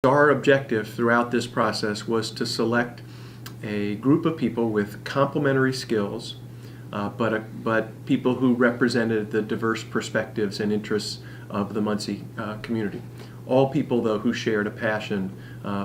Our objective throughout this process was to select a group of people with complementary skills, but people who represented the diverse perspectives and interests of the Muncie community. All people, though, who shared a passion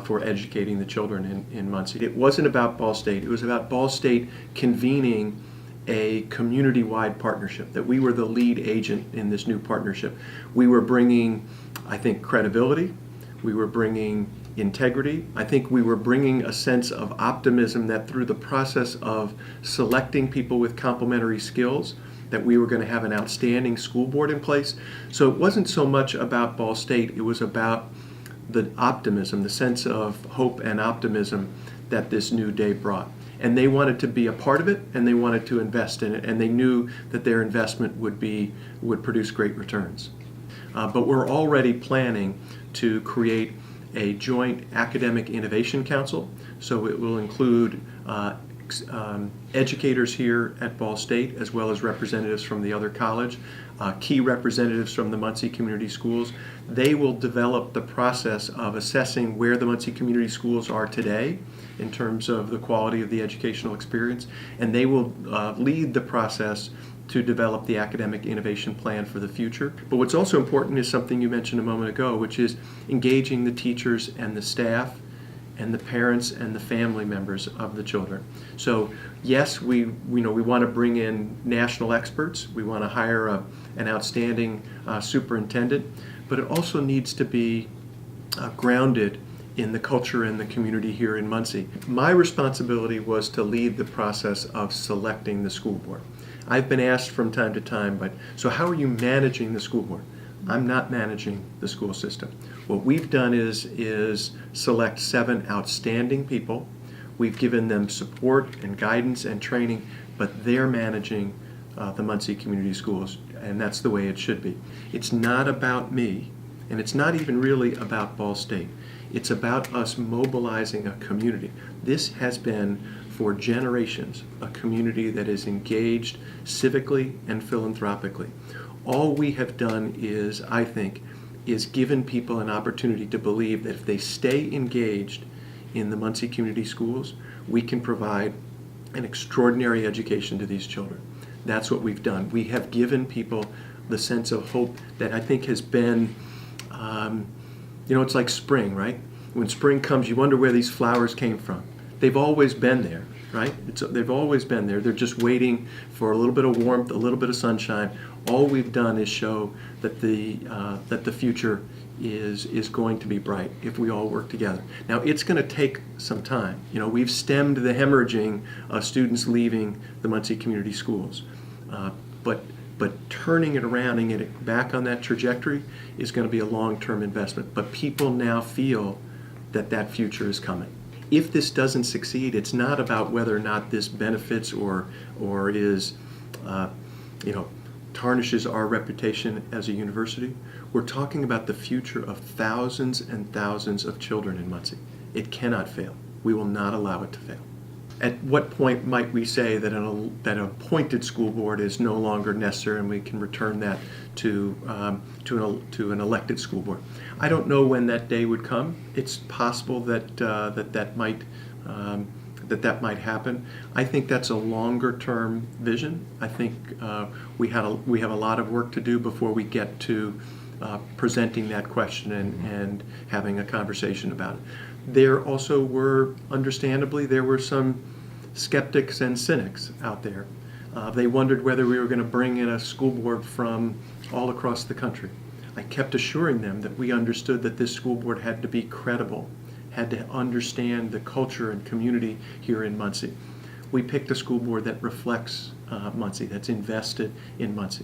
for educating the children in Muncie. It wasn't about Ball State. It was about Ball State convening a community-wide partnership, that we were the lead agent in this new partnership. We were bringing, I think, credibility. We were bringing integrity. I think we were bringing a sense of optimism that through the process of selecting people with complementary skills, that we were going to have an outstanding school board in place. So it wasn't so much about Ball State, it was about the optimism, the sense of hope and optimism that this new day brought. And they wanted to be a part of it, and they wanted to invest in it, and they knew that their investment would produce great returns. But we're already planning to create a joint academic innovation council. So it will include educators here at Ball State, as well as representatives from the other college, key representatives from the Muncie Community Schools. They will develop the process of assessing where the Muncie Community Schools are today in terms of the quality of the educational experience, and they will lead the process to develop the academic innovation plan for the future. But what's also important is something you mentioned a moment ago, which is engaging the teachers and the staff and the parents and the family members of the children. So yes, we want to bring in national experts. We want to hire an outstanding superintendent, but it also needs to be grounded in the culture and the community here in Muncie. My responsibility was to lead the process of selecting the school board. I've been asked from time to time, but so how are you managing the school board? I'm not managing the school system. What we've done is select 7 outstanding people. We've given them support and guidance and training, but they're managing the Muncie Community Schools, and that's the way it should be. It's not about me, and it's not even really about Ball State. It's about us mobilizing a community. This has been, for generations, a community that is engaged civically and philanthropically. All we have done is, I think, is given people an opportunity to believe that if they stay engaged in the Muncie Community Schools, we can provide an extraordinary education to these children. That's what we've done. We have given people the sense of hope that I think has been, it's like spring, right? When spring comes, you wonder where these flowers came from. They've always been there, right? They've always been there. They're just waiting for a little bit of warmth, a little bit of sunshine. All we've done is show that the future is going to be bright if we all work together. Now, it's going to take some time. We've stemmed the hemorrhaging of students leaving the Muncie Community Schools, but turning it around and getting it back on that trajectory is going to be a long-term investment. But people now feel that future is coming. If this doesn't succeed, it's not about whether or not this benefits or is, tarnishes our reputation as a university. We're talking about the future of thousands and thousands of children in Muncie. It cannot fail. We will not allow it to fail. At what point might we say that an appointed school board is no longer necessary and we can return that to an elected school board? I don't know when that day would come. It's possible that might happen. I think that's a longer-term vision. I think we have a lot of work to do before we get to presenting that question and having a conversation about it. There also were, understandably, some skeptics and cynics out there. They wondered whether we were going to bring in a school board from all across the country. I kept assuring them that we understood that this school board had to be credible, had to understand the culture and community here in Muncie. We picked a school board that reflects Muncie, that's invested in Muncie.